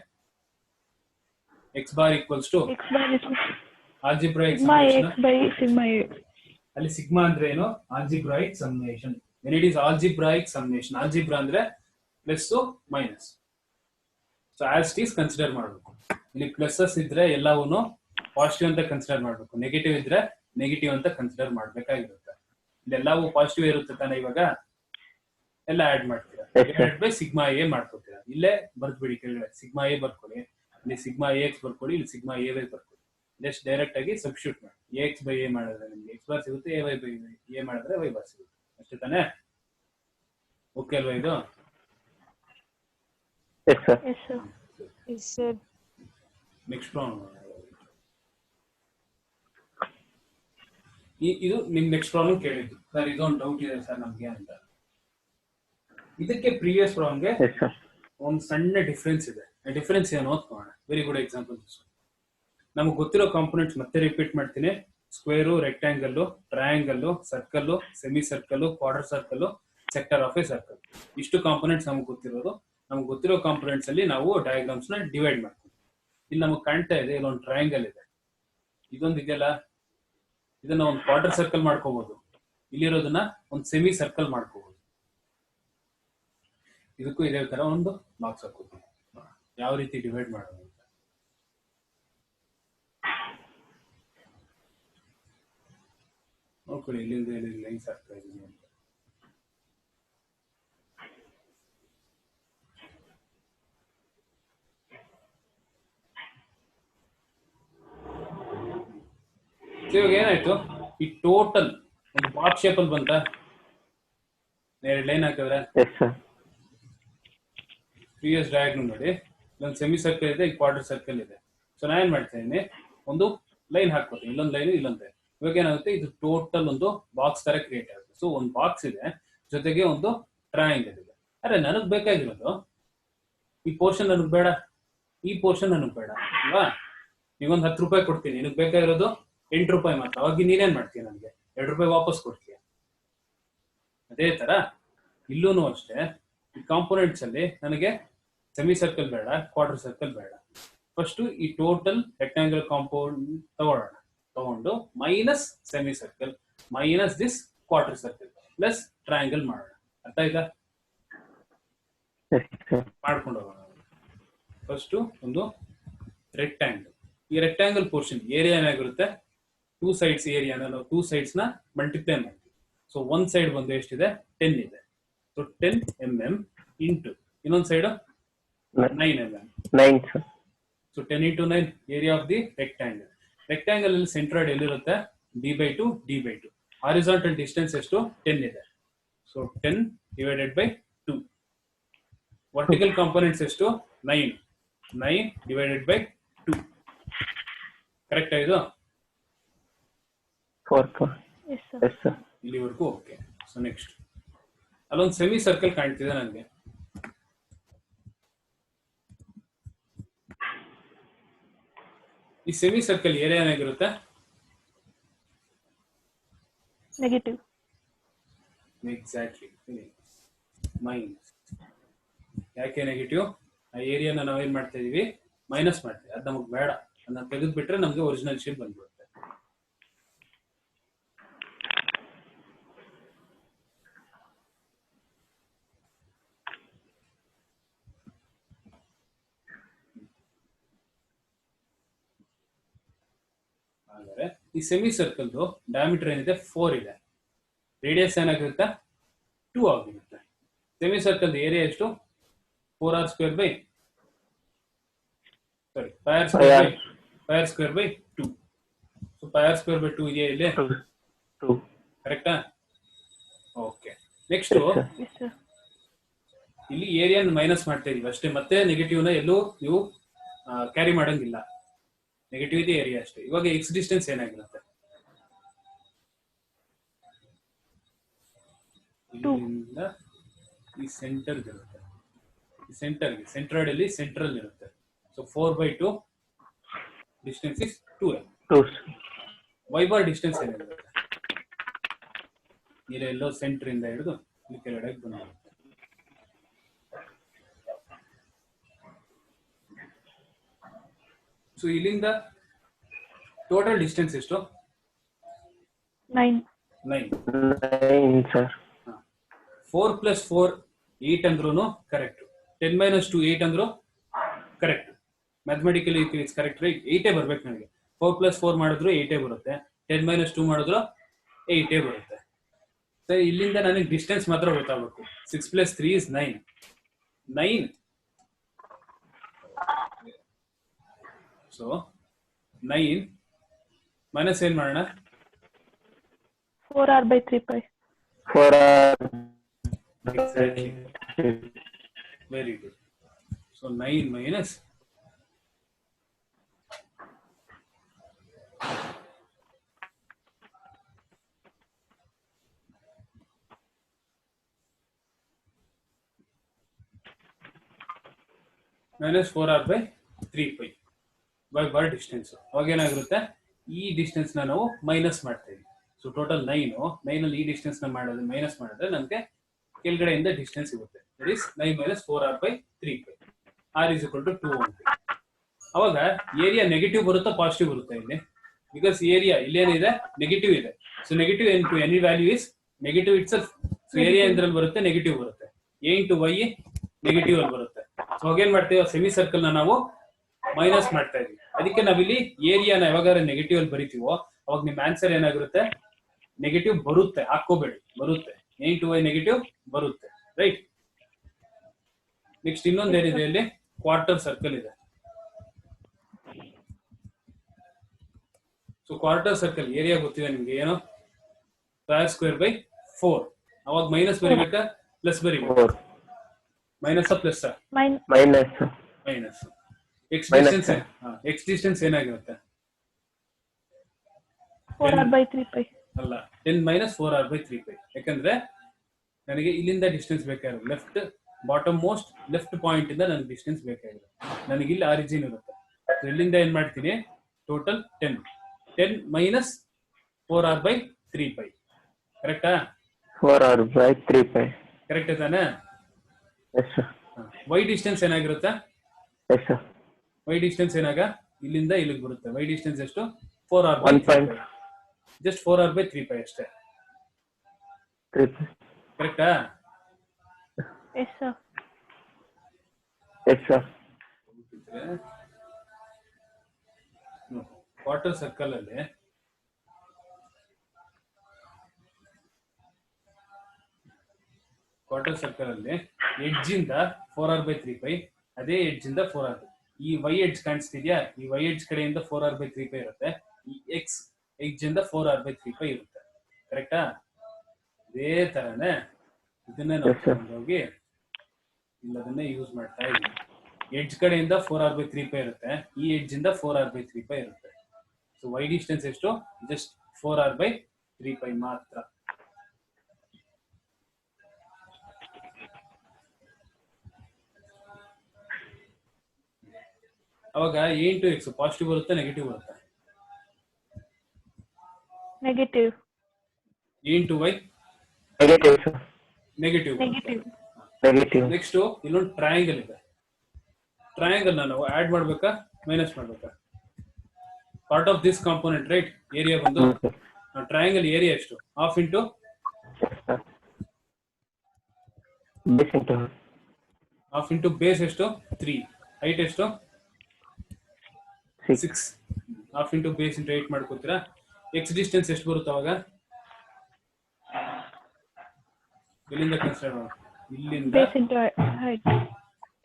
X bar equals to X bar is algebraic sigma summation. x by sigma a. ಅಲ್ಲಿ ಸಿಗ್ಮಾ ಅಂದ್ರೆ ಏನು? Algebraic summation. When it is algebraic summation, algebra ಅಂದ್ರೆ plus minus. So as it is consider ಮಾಡಬೇಕು. ಇಲ್ಲಿ ಪ್ಲಸ್ಸಸ್ ಇದ್ರೆ ಎಲ್ಲವೂ positive ಅಂತ consider ಮಾಡಬೇಕು, ನೆಗೆಟಿವ್ ಇದ್ರೆ ನೆಗೆಟಿವ್ ಅಂತ ಕನ್ಸಿಡರ್ ಮಾಡ್ಬೇಕಾಗಿರುತ್ತೆ. ಇಲ್ಲೆಲ್ಲವೂ ಪಾಸಿಟಿವ್ ಇರುತ್ತೆ ತಾನೆ, ಇವಾಗ ಎಲ್ಲ ಆಡ್ ಮಾಡ್ತೀರಾ. ಡಿವೈಡೆಡ್ ಬೈ ಸಿಗ್ಮಾ ಎ ಮಾಡ್ಕೊತೀರಾ. ಇಲ್ಲೇ ಬರ್ದ್ಬಿಡಿ, ಕೆಳಗಡೆ ಸಿಗ್ಮಾ ಎ ಬರ್ಕೊಳ್ಳಿ, ಇಲ್ಲಿ ಸಿಗ್ಮಾ ಎಕ್ಸ್ ಬರ್ಕೊಳ್ಳಿ, ಇಲ್ಲಿ ಸಿಗ್ಮಾ ಎ ವೈ ಬರ್ಕೊಳ್ಳಿ. ಜಸ್ಟ್ ಡೈರೆಕ್ಟ್ ಆಗಿ ಸಬ್ಸ್ಟಿಟ್ಯೂಟ್ ಮಾಡಿ. ಎಕ್ಸ್ ಬೈ ಎ ಮಾಡಿದ್ರೆ ನಿಮ್ಗೆ ಎಕ್ಸ್ ಬಾರ್ ಸಿಗುತ್ತೆ, ಎ ವೈ ಬೈ ಎ ಮಾಡಿದ್ರೆ ವೈ ಬಾರ್ ಸಿಗುತ್ತೆ. ಅಷ್ಟೇ ತಾನೆ? ಓಕೆ ಅಲ್ವಾ ಇದು? Yes sir. Yes sir. Yes, sir. Next problem. ಇದು ನಿಮ್ ನೆಕ್ಸ್ಟ್ ಪ್ರಾಬ್ಲಮ್ ಕೇಳಿದ್ದು ಸರ್, ಇದೊಂದು ಡೌಟ್ ಇದೆ ಸರ್ ನಮ್ಗೆ ಅಂತ. ಇದಕ್ಕೆ ಪ್ರೀವಿಯಸ್ ಪ್ರಾಬ್ಲಮ್ಗೆ Yes sir. ಒಂದು ಸಣ್ಣ ಡಿಫ್ರೆನ್ಸ್ ಇದೆ. ಡಿಫ್ರೆನ್ಸ್ ಏನು ಓದ್ಕೋಣ. Very good example. ನಮಗೆ ಗೊತ್ತಿರೋ ಕಾಂಪೊನೆಂಟ್ಸ್ ಮತ್ತೆ ರಿಪೀಟ್ ಮಾಡ್ತೀನಿ. Square, rectangle, triangle, circle, semi circle, quarter circle, sector of A circle. ಇಷ್ಟು ಕಾಂಪೊನೆಂಟ್ಸ್ ನಮ್ಗೆ ಗೊತ್ತಿರೋದು. ನಮ್ಗೆ ಗೊತ್ತಿರೋ ಕಾಂಪೊನೆಂಟ್ಸ್ ಅಲ್ಲಿ ನಾವು ಡಯಾಗ್ರಾಮ್ಸ್ ನ ಡಿವೈಡ್ ಮಾಡ್ತೀವಿ. ಇಲ್ಲಿ ನಮಗೆ ಕಾಣ್ತಾ ಇದೆ, ಇಲ್ಲೊಂದು ಟ್ರಯಾಂಗಲ್ ಇದೆ, ಇದೊಂದು ಇದೆಯಲ್ಲ, ಇದನ್ನ ಒಂದು ಕ್ವಾರ್ಟರ್ ಸರ್ಕಲ್ ಮಾಡ್ಕೋಬಹುದು. ಇಲ್ಲಿರೋದನ್ನ ಒಂದು ಸೆಮಿ ಸರ್ಕಲ್ ಮಾಡ್ಕೋಬಹುದು. ಇದಕ್ಕೂ ಇದೇ ತರ ಒಂದು ಬಾಕ್ಸ್ ಹಾಕೋತೀವಿ. ಯಾವ ರೀತಿ ಡಿವೈಡ್ ಮಾಡೋದು ಅಂತ ನೋಡ್ಕೊಳ್ಳಿ. ಇಲ್ಲಿಂದ ಇಲ್ಲಿ ಲೈನ್ಸ್ ಆಗ್ತಾ ಇದೀನಿ ಅಂತ. ಇವಾಗ ಏನಾಯ್ತು, ಈ ಟೋಟಲ್ ಒಂದು ಬಾಕ್ಸ್ ಶೇಪ್ ಅಲ್ಲಿ ಬಂತ, ಎರಡು ಲೈನ್ ಹಾಕಿದ್ರೆ Yes sir. ಪ್ರೀವಿಯಸ್ ಡಯಾಗ್ರಾಮ್ ನೋಡಿ, ಇಲ್ಲೊಂದು ಸೆಮಿ ಸರ್ಕಲ್ ಇದೆ, ಈ ಕ್ವಾರ್ಟರ್ ಸರ್ಕಲ್ ಇದೆ. ಸೊ ನಾ ಏನ್ ಮಾಡ್ತಾ ಇದೀನಿ, ಒಂದು ಲೈನ್ ಹಾಕ್ಕೋತೀನಿ, ಇಲ್ಲೊಂದು ಲೈನ್ ಇಲ್ಲೊಂದು ಲೈನ್. ಇವಾಗ ಏನಾಗುತ್ತೆ, ಇದು ಟೋಟಲ್ ಒಂದು ಬಾಕ್ಸ್ ತರ ಕ್ರಿಯೇಟ್ ಆಗುತ್ತೆ. ಸೊ ಒಂದು ಬಾಕ್ಸ್ ಇದೆ, ಜೊತೆಗೆ ಒಂದು ಟ್ರಯಾಂಗಲ್ ಇದೆ. ಅರೆ ನನಗ್ ಬೇಕಾಗಿರೋದು ಈ ಪೋರ್ಷನ್, ನನಗ್ ಬೇಡ ಈ ಪೋರ್ಷನ್, ನನಗ್ ಬೇಡ ಅಲ್ವಾ? ನೀವೊಂದು 10 ರೂಪಾಯಿ ಕೊಡ್ತೀನಿ, ನಿನಗ್ ಬೇಕಾಗಿರೋದು 8 ರೂಪಾಯಿ ಮಾತ್ರ. ಅವಾಗ ನೀನೇನ್ ಮಾಡ್ತೀಯ, ನನಗೆ 2 ರೂಪಾಯಿ ವಾಪಸ್ ಕೊಡ್ತೀಯ. ಅದೇ ತರ ಇಲ್ಲೂ ಅಷ್ಟೇ, ಈ ಕಾಂಪೊನೆಂಟ್ಸ್ ಅಲ್ಲಿ ನನಗೆ ಸೆಮಿ ಸರ್ಕಲ್ ಬೇಡ, ಕ್ವಾರ್ಟರ್ ಸರ್ಕಲ್ ಬೇಡ. ಫಸ್ಟ್ ಈ ಟೋಟಲ್ ರೆಕ್ಟಾಂಗಲ್ ಕಾಂಪೌಂಡ್ ತಗೊಂಡು minus semi circle minus this quarter circle plus triangle ಮಾಡೋಣ. ಅರ್ಥ ಆಯ್ತಾ? Yes sir. ಮಾಡ್ಕೊಂಡು ಹೋಗೋಣ. ಫಸ್ಟ್ ಒಂದು ರೆಕ್ಟಾಂಗಲ್. ಈ ರೆಕ್ಟಾಂಗಲ್ ಪೋರ್ಷನ್ ಏರಿಯಾ ಏನಾಗಿರುತ್ತೆ, 2 ಸೈಡ್ಸ್ ಏರಿಯಾನ ನಾವು 2 ಸೈಡ್ಸ್ ನ ಮಲ್ಟಿಪ್ಲೈ ಮಾಡ್ತೀವಿ. ಸೊ ಒಂದ್ ಸೈಡ್ ಬಂದು ಎಷ್ಟಿದೆ, 10 ಇದೆ. ಸೊ 10 mm ಇಂಟು ಇನ್ನೊಂದು ಸೈಡ್ 9 ಅಲ್ಲ. 9 sir. So 10 into 9 area of the rectangle. Rectangle ಅಲ್ಲಿ ಸೆಂಟ್ರಾಯ್ಡ್ ಎಲ್ಲಿರುತ್ತೆ? d/2 d/2. ಹಾರಿಜಾಂಟಲ್ ಡಿಸ್ಟೆನ್ಸ್ ಎಷ್ಟು? 10 ಇದೆ. So 10 divided by 2. Vertical components ಎಷ್ಟು? 9. 9 divided by 2. ಕರೆಕ್ಟ್ ಇದು? 4. Yes, sir. Yes, sir. ಇಲ್ಲಿವರೆಗೂ ಓಕೆ. ಸೊ ನೆಕ್ಸ್ಟ್ ಅಲ್ಲೊಂದು ಸೆಮಿ ಸರ್ಕಲ್ ಕಾಣ್ತಿದೆ ನನಗೆ. ಈ ಸೆಮಿ ಸರ್ಕಲ್ ಏರಿಯಾ ಏನಾಗಿರುತ್ತೆ? Negative. Exactly minus. ಯಾಕೆ ನೆಗೆಟಿವ್? ಆ ಏರಿಯಾನ ನಾವೇನ್ ಮಾಡ್ತಾ ಇದೀವಿ? ಮೈನಸ್ ಮಾಡ್ತೀವಿ. ಅದು ನಮಗೆ ಬೇಡ. ಅದನ್ನ ತೆಗೆದು ಬಿಟ್ರೆ ನಮ್ಗೆ ಒರಿಜಿನಲ್ ಶೇಪ್ ಬಂದ್ಬಿಡುತ್ತೆ. ಹಾಗಾದ್ರೆ ಈ ಸೆಮಿ ಸರ್ಕಲ್ದು ಡಯಾಮೀಟರ್ ಏನಿದೆ 4 ಇದೆ. ರೇಡಿಯಸ್ ಏನಾಗಿರುತ್ತೆ? 2 ಆಗಿರುತ್ತೆ. ಸೆಮಿ ಸರ್ಕಲ್ ಏರಿಯಾ ಎಷ್ಟು? 4r square by sorry 5r square by 2. So 5r square by 2 ಇದೆಯಾ ಇಲ್ಲಿ? 2. ಕರೆಕ್ಟಾ? ಓಕೆ. Next Yes, sir. ಇಲ್ಲಿ ಏರಿಯಾನ ಮೈನಸ್ ಮಾಡ್ತಾ ಇದೀವಿ ಅಷ್ಟೇ. ಮತ್ತೆ ನೆಗೆಟಿವ್ ನ ಎಲ್ಲೂ ನೀವು ಕ್ಯಾರಿ ಮಾಡಂಗಿಲ್ಲ. ನೆಗೆಟಿವ್ ಇದೆ ಏರಿಯಾ ಅಷ್ಟೇ. ಇವಾಗ ಎಕ್ಸ್ ಡಿಸ್ಟೆನ್ಸ್ ಏನಾಗಿರುತ್ತೆ? ಇಲ್ಲಿಂದ ಈ ಸೆಂಟರ್ ಇರುತ್ತೆ. ಈ ಸೆಂಟರ್ಗೆ ಸೆಂಟ್ರಾಯ್ಡ್ ಅಲ್ಲಿ ಸೆಂಟ್ರಲ್ ಇರುತ್ತೆ. So 4/2 distance is 2m. 2. y bar distance ಏನಿರುತ್ತೆ? ಇಲ್ಲೆಲ್ಲೋ ಸೆಂಟರ್ ಇಂದ ಹಿಡಿದು ಈ ಕೆಳಗಡೆ ಬಂದಿರುತ್ತೆ. ಸೊ ಇಲ್ಲಿಂದ ಟೋಟಲ್ ಡಿಸ್ಟೆನ್ಸ್ ಎಷ್ಟು? 9. 9. 9 sir. 4 + 4 8 ಅಂದ್ರೂ ಕರೆಕ್ಟ್. 10 - 2 8 ಅಂದ್ರೂ correct. Mathematically it's correct right. 8 ಬರ್ಬೇಕು ನನಗೆ. 4 + 4 ಮಾಡಿದ್ರು 8 ಬರುತ್ತೆ. 10 - 2 ಮಾಡಿದ್ರು 8 ಬರುತ್ತೆ. ಸೊ ಇಲ್ಲಿಂದ ನನಗೆ ಡಿಸ್ಟೆನ್ಸ್ ಮಾತ್ರ ಗೊತ್ತಾಗಬೇಕು. 6 + 3 is 9. 9. ಸೊ 9 ಮೈನಸ್ ಏನ್ ಮಾಡೋಣ? 4r by 3 pi. 4r. Exactly. Very good. So 9 minus minus 4r by 3 pi by bar distance. ಅವಾಗ ಏನಾಗಿರುತ್ತೆ? ಈ ಡಿಸ್ಟೆನ್ಸ್ ನಾವು ಮೈನಸ್ ಮಾಡ್ತೇವೆ. ಸೊ ಟೋಟಲ್ 9 ಅಲ್ಲಿ ಈ ಡಿಸ್ಟೆನ್ಸ್ ನ ಮಾಡೋದು ಮೈನಸ್ ಮಾಡಿದ್ರೆ ನಮಗೆ ಕೆಳಗಡೆಯಿಂದ ಡಿಸ್ಟೆನ್ಸ್ ಸಿಗುತ್ತೆ. That is 9 - 4r by 3 pi. r is equal to 2 ಅಂತ. ಅವಾಗ ಏರಿಯಾ ನೆಗೆಟಿವ್ ಬರುತ್ತಾ ಪಾಸಿಟಿವ್ ಬರುತ್ತೆ ಇಲ್ಲಿ? ಬಿಕಾಸ್ ಏರಿಯಾ ಇಲ್ಲೇನಿದೆ? ನೆಗೆಟಿವ್ ಇದೆ. So negative into any value is negative itself. So area ಎಂದ್ರಲ್ಲಿ ಬರುತ್ತೆ ನೆಗೆಟಿವ್ ಬರುತ್ತೆ. a ಇಂಟು y ನೆಗೆಟಿವ್ ಅಲ್ಲಿ ಬರುತ್ತೆ. ಸೊ ಅವಾಗೇನ್ ಮಾಡ್ತೀವಿ? ಸೆಮಿ ಸರ್ಕಲ್ ನ ನಾವು ಮೈನಸ್ ಮಾಡ್ತಾ ಇದೀವಿ. ಅದಕ್ಕೆ ನಾವಿಲ್ಲಿ ಏರಿಯಾನ ಯಾವಾಗಾದ್ರೆ ನೆಗೆಟಿವ್ ಅಲ್ಲಿ ಬರಿತೀವೋ ಅವಾಗ ನಿಮ್ ಆನ್ಸರ್ ಏನಾಗಿರುತ್ತೆ? ನೆಗೆಟಿವ್ ಬರುತ್ತೆ. ಹಾಕೋಬೇಡಿ, ಬರುತ್ತೆ. a ಇಂಟು y ನೆಗೆಟಿವ್ ಬರುತ್ತೆ. ರೈಟ್. ನೆಕ್ಸ್ಟ್ ಇನ್ನೊಂದು ಏನಿದೆ ಇಲ್ಲಿ? ಕ್ವಾರ್ಟರ್ ಸರ್ಕಲ್ ಇದೆ. ಸೊ ಕ್ವಾರ್ಟರ್ ಸರ್ಕಲ್ ಏರಿಯಾ ಗೊತ್ತಿದೆ ನಿಮ್ಗೆ ಏನು? 5r square by 4. ಅವಾಗ ಮೈನಸ್ ಬರಿಬೇಕಾ ಪ್ಲಸ್ ಬರಿಬೇಕಾ? 4. Minus plus? Minus. Minus. X Minus, distance x distance ಏನಾಗಿರುತ್ತೆ? 4r by 3 pi. ಅಲ್ಲ, 10 - 4r by 3 pi. ಯಾಕಂದ್ರೆ ನನಗೆ ಇಲ್ಲಿಂದ ಡಿಸ್ಟೆನ್ಸ್ ಬೇಕಾಗಿರೋದು left bottom most left point ಇಂದ ನನಗೆ ಡಿಸ್ಟೆನ್ಸ್ ಬೇಕಾಗಿರೋದು. ನನಗೆ ಇಲ್ಲಿ ಆರಿಜಿನ್ ಇರುತ್ತೆ. ಸೊ ಇಲ್ಲಿಂದ ಏನ್ ಮಾಡ್ತೀನಿ? Total 10 - 4r by 3 pi. ಕರೆಕ್ಟಾ? 4r by 3 pi. ಕರೆಕ್ಟ್ ತಾನೆ? Yes sir. ವೈ ಡಿಸ್ಟೆನ್ಸ್ ಏನಾಗಿರುತ್ತೆ? Yes sir. ವೈ ಡಿಸ್ಟೆನ್ಸ್ ಏನಾಗ ಇಲ್ಲಿಂದ ಇಲ್ಲಿಗೆ ಬರುತ್ತೆ. ವೈ ಡಿಸ್ಟೆನ್ಸ್ ಎಷ್ಟು? 4r by 3 pi. Just 4r by 3 pi ಅಷ್ಟೇ. 3 pi. ಕರೆಕ್ಟಾ? Yes, sir. Yes sir. Quarter circle ಅಲ್ಲಿ ಎಡ್ಜ್ ಇಂದ 4r/3π, ಅದೇ ಎಡ್ಜ್ ಇಂದ 4r. ಈ y ಎಡ್ಜ್ ಕಾಣಿಸ್ತಿದ್ಯಾ, ಈ y ಎಡ್ಜ್ ಕಡೆಯಿಂದ 4r/3π ಇರುತ್ತೆ, ಈ x ಎಡ್ಜ್ ಇಂದ 4r/3π ಇರುತ್ತೆ. ಕರೆಕ್ಟಾ? ಅದೇ ತರನೇ ಇದನ್ನೇ ನಾವು ಹೋಗಿ ಇಲ್ಲದನ್ನೇ ಯೂಸ್ ಮಾಡ್ತಾ ಇದೀವಿ. ಎಡ್ಜ್ ಕಡೆಯಿಂದ 4r/3π ಇರುತ್ತೆ, ಈ ಎಡ್ಜ್ ಇಂದ 4r/3π ಇರುತ್ತೆ. ಸೊ y ಡಿಸ್ಟೆನ್ಸ್ ಎಷ್ಟು? ಜಸ್ಟ್ 4r/3π ಮಾತ್ರ. ಅವಾಗ a ಇಂಟು x ಪಾಸಿಟಿವ್ ಬರುತ್ತೆ, ನೆಗೆಟಿವ್ ಬರುತ್ತೆ? Negative. a into y negative sir. Negative. Negative. Next ಇಲ್ಲೊಂದು ಟ್ರಯಾಂಗಲ್ ಇದೆ. ಟ್ರಯಾಂಗಲ್ ನಾವು ಆಡ್ ಮಾಡ್ಬೇಕಾ ಮೈನಸ್ ಮಾಡ್ಬೇಕಾ? Part of this component right. Area ಬಂದು ಟ್ರಯಾಂಗಲ್ ಏರಿಯಾ ಎಷ್ಟು? Half into base into half into base ಎಷ್ಟು? 3. ಹೈಟ್ ಎಷ್ಟು? 6. ಹಾಫ್ ಇಂಟು ಬೇಸ್ ಇಂಟು 8 ಮಾಡ್ಕೋತೀರಾ? ಎಕ್ಸ್ ಡಿಸ್ಟೆನ್ಸ್ ಎಷ್ಟು ಬರುತ್ತೆ ಅವಾಗ? ಇಲ್ಲಿಂದ ಕನ್ಸಿಡರ್ ಮಾಡಿ. ಇಲ್ಲಿಂದ ಬೇಸ್ ಇಂಟು ಹೈಟ್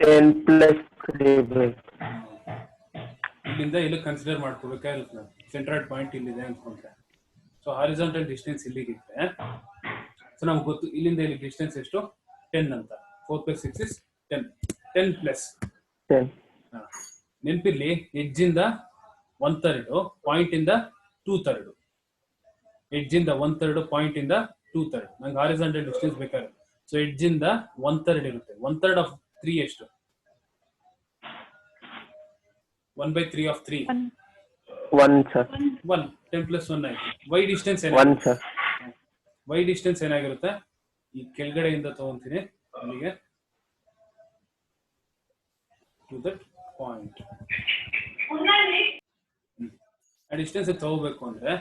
10 ಪ್ಲಸ್ 3/. ಇಲ್ಲಿಂದ ಇಲ್ಲಿ ಕನ್ಸಿಡರ್ ಮಾಡ್ಕೋಬೇಕಾಗಿರುತ್ತೆ ನಾವು. ಸೆಂಟ್ರಾಯ್ಡ್ ಪಾಯಿಂಟ್ ಇಲ್ಲಿದೆ ಅನ್ಕೊಂಡ್ರೆ, ಸೊ ಹಾರಿಜಾಂಟಲ್ ಡಿಸ್ಟೆನ್ಸ್ ಇಲ್ಲಿಗಿರುತ್ತೆ. ಸೊ ನಮ್ಗೆ ಗೊತ್ತು ಇಲ್ಲಿಂದ ಇಲ್ಲಿ ಡಿಸ್ಟೆನ್ಸ್ ಎಷ್ಟು? 10 ಅಂತ. 4 + 6 is 10. 10 ಪ್ಲಸ್ 10. ನೆನಪಿರ್ಲಿ, ಎಡ್ಜ್ ಇಂದ 1/3, ಪಾಯಿಂಟ್ ಇಂದ 2/3. ಎಡ್ಜ್ ಇಂದ 1/3, ಪಾಯಿಂಟ್ ಇಂದ 2/3. ನಂಗೆ ಹಾರಿಜಾಂಟಲ್ ಡಿಸ್ಟೆನ್ಸ್ ಬೇಕಾಗುತ್ತೆ. ಸೊ ಎಡ್ಜ್ ಇಂದ 1/3 ಇರುತ್ತೆ. 1/3 ಆಫ್ 3 ಎಷ್ಟು? 1/3 ಆಫ್ 3 1 ಸರ್. 1. 10 + 1 ಆಯ್ತು. Y distance 1 sir. Y distance ಏನಾಗಿರುತ್ತೆ? ಈ ಕೆಳಗಡೆಯಿಂದ ತಗೊಂತೀನಿ ಅಲ್ಲಿಗೆ ಟು ದಟ್ ಪಾಯಿಂಟ್. ಆ ಡಿಸ್ಟೆನ್ಸ್ ತಗೋಬೇಕು ಅಂದ್ರೆ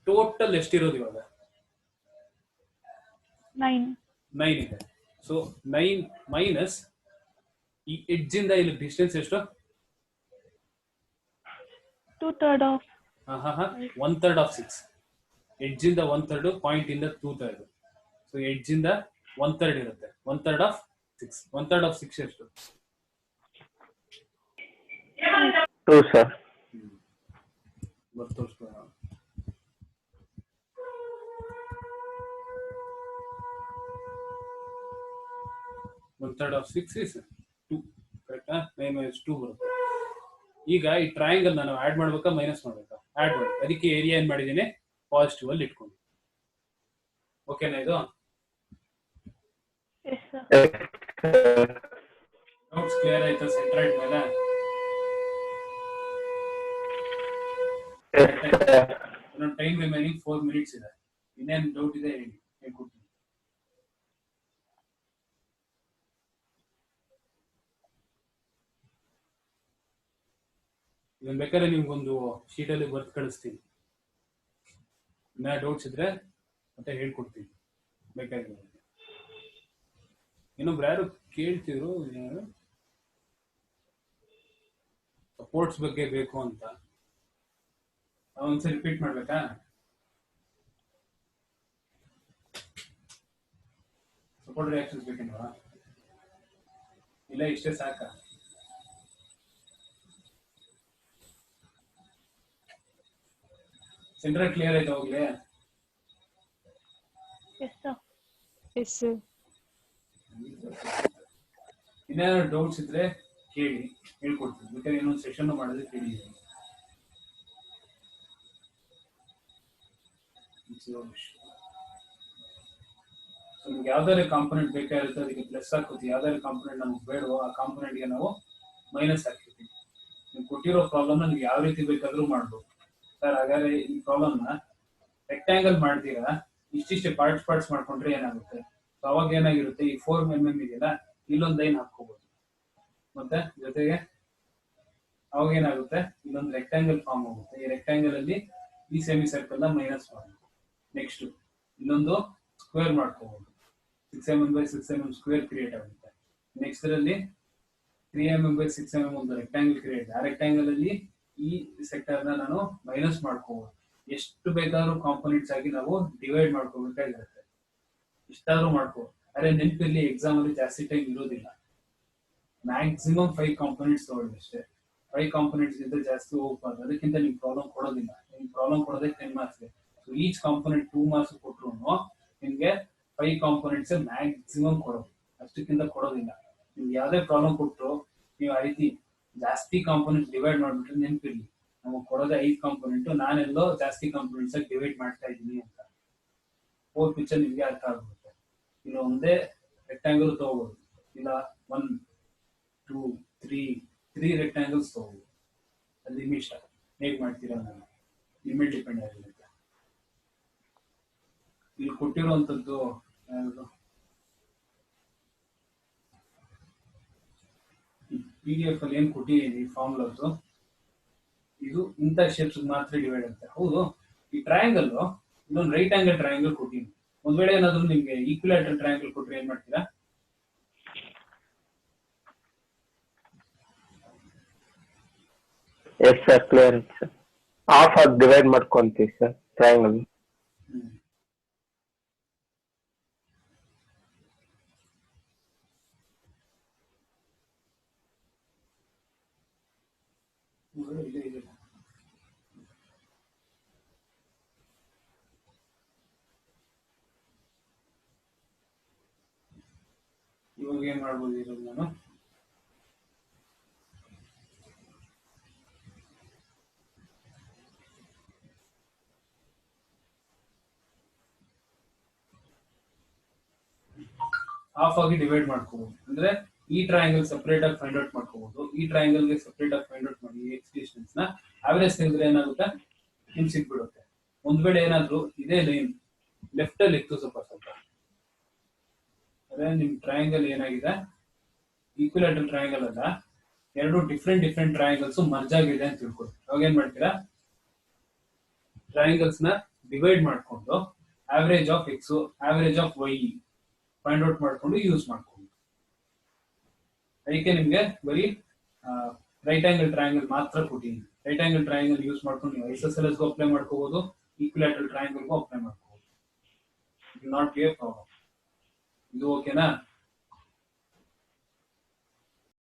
ಟೋಟಲ್ ಎಷ್ಟಿರೋದು ಇವಾಗ? 9 ಇದೆ. ಸೊ 9 ಮೈನಸ್ ಈ ಎಡ್ಜ್ ಇಂದ ಇಲ್ಲಿ ಡಿಸ್ಟೆನ್ಸ್ ಎಷ್ಟು? 2/3 ಆಫ್ 1/3 ಆಫ್ 6. ಎಡ್ಜ್ ಇಂದ 1/3, ಪಾಯಿಂಟ್ ಇಂದ 2/3. ಸೊ ಎಡ್ಜ್ ಇಂದ 1/3 ಇರುತ್ತೆ. 1/3 ಆಫ್ 6. 1/3 ಆಫ್ 6 ಎಷ್ಟು? 2 sir. ತೋರಿಸ್ಕೊಳ್ಳೋಣ. One third of 6 is 2. ಕರೆಕ್ಟಾ? 9 - 2 ಬರುತ್ತೆ. ಈಗ ಈ ಟ್ರಯಾಂಗಲ್ ನಾನು ಆಡ್ ಮಾಡ್ಬೇಕಾ ಮೈನಸ್ ಮಾಡ್ಬೇಕಾ? ಆಡ್ ಮಾಡಿ. ಅದಕ್ಕೆ ಏರಿಯಾ ಏನ್ ಮಾಡಿದ್ದೀನಿ? ಪಾಸಿಟಿವ್ ಅಲ್ಲಿ ಇಟ್ಕೊಂಡು. ಓಕೆನಾ ಇದು? Yes sir. ಡೌಟ್ಸ್ ಕ್ಲಿಯರ್ ಆಯ್ತಾ ಸೆಂಟ್ರಾಯ್ಡ್ ಮೇಲೆ? ಇನ್ನೊಂದು ಟೈಮ್ ರಿಮೈನಿಂಗ್ 4 minutes ಇದೆ. ಇನ್ನೇನು ಡೌಟ್ ಇದೆ ಹೇಳಿ, ಹೇಳ್ಕೊಡ್ತೀನಿ. ಇದನ್ನ ಬೇಕಾದ್ರೆ ನಿಮ್ಗೊಂದು ಶೀಟಲ್ಲಿ ಬರ್ದು ಕಳಿಸ್ತೀನಿ. ಇನ್ನ ಡೌಟ್ಸ್ ಇದ್ರೆ ಮತ್ತೆ ಹೇಳ್ಕೊಡ್ತೀನಿ ಬೇಕಾಗಿಲ್ಲ. ಇನ್ನೊಬ್ರು ಯಾರು ಕೇಳ್ತಿದ್ರು ಸಪೋರ್ಟ್ಸ್ ಬಗ್ಗೆ ಬೇಕು ಅಂತ. ಒಂದ್ಸರಿ ರಿಪೀಟ್ ಮಾಡ್ಬೇಕಾ? ಸಪೋರ್ಟ್ ರಿಯಾಕ್ಷನ್ಸ್ ಬೇಕೇನವಾ? ಇಲ್ಲ ಇಷ್ಟೇ ಸಾಕ? ಸೆಂಟ್ರಲ್ ಕ್ಲಿಯರ್ ಆಯ್ತಾ ಹೋಗ್ಲಿ? Yes sir. Yes sir. ಇನ್ನೇನಾದ್ರು ಡೌಟ್ಸ್ ಇದ್ರೆ ಕೇಳಿ, ಹೇಳ್ಕೊಡ್ತೀನಿ. ಬೇಕಾದ್ರೆ ಇನ್ನೊಂದು ಸೆಷನ್ ಮಾಡಿದ್ರೆ ಕೇಳಿ. ನಿಮ್ಗೆ ಯಾವ್ದಾದ್ರು ಕಾಂಪೊನೆಂಟ್ ಬೇಕಾಗಿರುತ್ತೆ ಅದಕ್ಕೆ ಪ್ಲಸ್ ಹಾಕೋತೀವಿ. ಯಾವ್ದಾದ್ರು ಕಾಂಪೊನೆಂಟ್ ನಮ್ಗೆ ಬೇಡವೋ ಆ ಕಾಂಪೊನೆಂಟ್ಗೆ ನಾವು ಮೈನಸ್ ಹಾಕ್ತೀವಿ. ನೀವು ಕೊಟ್ಟಿರೋ ಪ್ರಾಬ್ಲಮ್ ನಿಮ್ಗೆ ಯಾವ ರೀತಿ ಬೇಕಾದ್ರೂ ಮಾಡ್ಬೋದು. ಸರ್ ಹಾಗಾದ್ರೆ ಈ ಪ್ರಾಬ್ಲಮ್ನ ರೆಕ್ಟ್ಯಾಂಗಲ್ ಮಾಡ್ತೀರಾ, ಇಷ್ಟಿಷ್ಟೇ ಪಾರ್ಟ್ಸ್ ಮಾಡ್ಕೊಂಡ್ರೆ ಏನಾಗುತ್ತೆ? ಸೊ ಅವಾಗ ಏನಾಗಿರುತ್ತೆ, ಈ 4 mm ಇದೆಯಲ್ಲ, ಇಲ್ಲೊಂದು ಲೈನ್ ಹಾಕೋಬಹುದು. ಮತ್ತೆ ಜೊತೆಗೆ ಅವಾಗ ಏನಾಗುತ್ತೆ, ಇಲ್ಲೊಂದು ರೆಕ್ಟ್ಯಾಂಗಲ್ ಫಾರ್ಮ್ ಆಗುತ್ತೆ. ಈ ರೆಕ್ಟ್ಯಾಂಗಲ್ ಅಲ್ಲಿ ಈ ಸೆಮಿ ಸರ್ಕಲ್ ನ ಮೈನಸ್ ಮಾಡಬೇಕು. ನೆಕ್ಸ್ಟ್ ಇಲ್ಲೊಂದು ಸ್ಕ್ವೇರ್ ಮಾಡ್ಕೋಬಹುದು. 6 mm by 6 mm square create ಆಗುತ್ತೆ. ನೆಕ್ಸ್ಟ್ ಅಲ್ಲಿ 3 mm by 6 mm ಒಂದು ರೆಕ್ಟ್ಯಾಂಗಲ್ ಕ್ರಿಯೇಟ್. ಆ ರೆಕ್ಟ್ಯಾಂಗಲ್ ಅಲ್ಲಿ ಈ ಸೆಕ್ಟರ್ ನ ನಾನು ಮೈನಸ್ ಮಾಡ್ಕೋಬಹುದು. ಎಷ್ಟು ಬೇಕಾದ್ರೂ ಕಾಂಪೊನೆಂಟ್ಸ್ ಆಗಿ ನಾವು ಡಿವೈಡ್ ಮಾಡ್ಕೋಬೇಕಾಗಿರುತ್ತೆ. ಇಷ್ಟಾದ್ರೂ ಮಾಡ್ಕೋಬಹುದು. ಅರೆ ನೆನಪಿರ್ಲಿ, ಎಕ್ಸಾಮ್ ಅಲ್ಲಿ ಜಾಸ್ತಿ ಟೈಮ್ ಇರೋದಿಲ್ಲ. ಮ್ಯಾಕ್ಸಿಮಮ್ 5 ಕಾಂಪೊನೆಂಟ್ಸ್ ತಗೊಳ್ಳಿ ಅಷ್ಟೇ. 5 ಕಾಂಪೊನೆಂಟ್ಸ್ ಗಿಂತ ಜಾಸ್ತಿ ಹೋಗ್ಬಾರ್ದು. ಅದಕ್ಕಿಂತ ನಿಮ್ಗೆ ಪ್ರಾಬ್ಲಮ್ ಕೊಡೋದಿಲ್ಲ. ನಿಮ್ಗೆ ಪ್ರಾಬ್ಲಮ್ ಕೊಡೋದೇ 10 marks. So each component 2 marks ಕೊಟ್ಟರು ನಿಮ್ಗೆ 5 ಕಾಂಪೊನೆಂಟ್ಸ್ ಮ್ಯಾಕ್ಸಿಮಮ್ ಕೊಡೋದು, ಅಷ್ಟಕ್ಕಿಂತ ಕೊಡೋದಿಲ್ಲ. ನಿಮ್ಗೆ ಯಾವ್ದೇ ಪ್ರಾಬ್ಲಮ್ ಕೊಟ್ಟರು ನೀವು ಆ ರೀತಿ ಜಾಸ್ತಿ ಕಾಂಪೊನೆಂಟ್ ಡಿವೈಡ್ ಮಾಡ್ಬಿಟ್ರೆ ನೆನಪಿರ್ಲಿ, ನಮಗೆ ಕೊಡೋದೇ 5 ಕಾಂಪೊನೆಂಟ್, ನಾನೆಲ್ಲೋ ಜಾಸ್ತಿ ಕಾಂಪೊನೆಂಟ್ಸ್ ಆಗಿ ಡಿವೈಡ್ ಮಾಡ್ತಾ ಇದ್ದೀನಿ ಅಂತ. ಫೋರ್ ಪಿಕ್ಚರ್ ನಿಮ್ಗೆ ಅರ್ಥ ಆಗ್ಬಿಡುತ್ತೆ. ಇಲ್ಲ ಒಂದೇ ರೆಕ್ಟಾಂಗಲ್ ತಗೋಬಹುದು, ಇಲ್ಲ 1 2 3 ರೆಕ್ಟಾಂಗಲ್ಸ್ ತಗೋಬಹುದು. ಅದು ನಿಮ್ಮ ಇಷ್ಟ ಹೇಗ್ ಮಾಡ್ತೀರಾ ಅನ್ನೋದು ನಿಮ್ಮ ಮೇಲೆ ಡಿಪೆಂಡ್ ಆಗಿರುತ್ತೆ. ಇಲ್ಲಿ ಕೊಟ್ಟಿರುವಂತದ್ದು PDF ಅಲ್ಲಿ ಏನ್ ಕೊಟ್ಟಿದ್ದೀನಿ ಫಾರ್ಮುಲಾಸ್, ಇದು ಇಂಥ ಶೇಪ್ಸ್ ಮಾತ್ರ ಡಿವೈಡ್ ಆಗುತ್ತೆ. ಹೌದು, ಈ ಟ್ರಯಾಂಗಲ್ ಇನ್ನೊಂದು ರೈಟ್ ಆಂಗಲ್ ಟ್ರಯಾಂಗಲ್ ಕೊಟ್ಟಿದ್ದೀನಿ. ಒಂದ್ ವೇಳೆ ಏನಾದ್ರು ನಿಮ್ಗೆ ಈಕ್ವಿಲಾಟರಲ್ ಟ್ರಯಾಂಗಲ್ ಕೊಟ್ರೆ ಏನ್ ಮಾಡ್ತೀರಾ? Yes sir, clear sir. Half ಆಗಿ ಡಿವೈಡ್ ಮಾಡ್ಕೊಂತೀವಿ ಸರ್ ಟ್ರಯಾಂಗಲ್. ಇವಾಗ ಏನ್ ಮಾಡ್ಬೋದು ಇರೋದು, ನಾನು ಹಾಫ್ ಆಗಿ ಡಿವೈಡ್ ಮಾಡ್ಕೋಬಹುದು. ಅಂದ್ರೆ ಈ ಟ್ರಯಾಂಗಲ್ ಸೆಪರೇಟ್ ಆಗಿ ಫೈಂಡ್ ಔಟ್ ಮಾಡ್ಕೋಬಹುದು, ಈ ಟ್ರಯಾಂಗಲ್ ಗೆ ಸೆಪರೇಟ್ ಆಗಿ ಫೈಂಡ್ ಔಟ್ ಮಾಡಿ ಎಕ್ಸ್ ಡಿಸ್ಟೆನ್ಸ್ ನ ಆವರೇಜ್ ತೆಗೆದ್ರೆ ಏನಾಗುತ್ತೆ, ನಿಮ್ ಸಿಕ್ಬಿಡುತ್ತೆ. ಒಂದ್ ವೇಳೆ ಏನಾದ್ರು ಇದೇ ಲೈನ್ ಲೆಫ್ಟ್ ಅಲ್ಲಿ ಇತ್ತು ಸ್ವಲ್ಪ ಅದೇ ನಿಮ್ ಟ್ರಯಾಂಗಲ್ ಏನಾಗಿದೆ, ಈಕ್ವಿಲಾಟರಲ್ ಟ್ರಯಾಂಗಲ್ ಅಲ್ಲ, ಎರಡು ಡಿಫ್ರೆಂಟ್ ಟ್ರಯಾಂಗಲ್ಸ್ ಮರ್ಜ್ ಆಗಿದೆ ಅಂತ ತಿಳ್ಕೊಳ್ಳಿ. ಅವಾಗ ಏನ್ ಮಾಡ್ತೀರಾ, ಟ್ರಯಾಂಗಲ್ಸ್ ನ ಡಿವೈಡ್ ಮಾಡ್ಕೊಂಡು average of X average of Y find out ಮಾಡ್ಕೊಂಡು ಯೂಸ್ ಮಾಡ್ಕೊಂಡು, ಅದಕ್ಕೆ ನಿಮ್ಗೆ ಬರೀ ರೈಟ್ ಆಂಗಲ್ ಟ್ರಯಾಂಗಲ್ ಮಾತ್ರ ಕೊಟ್ಟಿದ್ದೀನಿ. ರೈಟ್ ಆಂಗಲ್ ಟ್ರಯಾಂಗಲ್ ಯೂಸ್ ಮಾಡ್ಕೊಂಡು ನೀವು ಐಸೋಸೆಲೆಸ್ ಗೂ ಅಪ್ಲೈ ಮಾಡ್ಕೋಬಹುದು, ಈಕ್ವಿಲಾಟರಲ್ ಟ್ರಯಾಂಗಲ್ ಗೂ ಅಪ್ಲೈ ಮಾಡ್ಕೋಬಹುದು. Not be A problem. ಇದು ಓಕೆನಾ?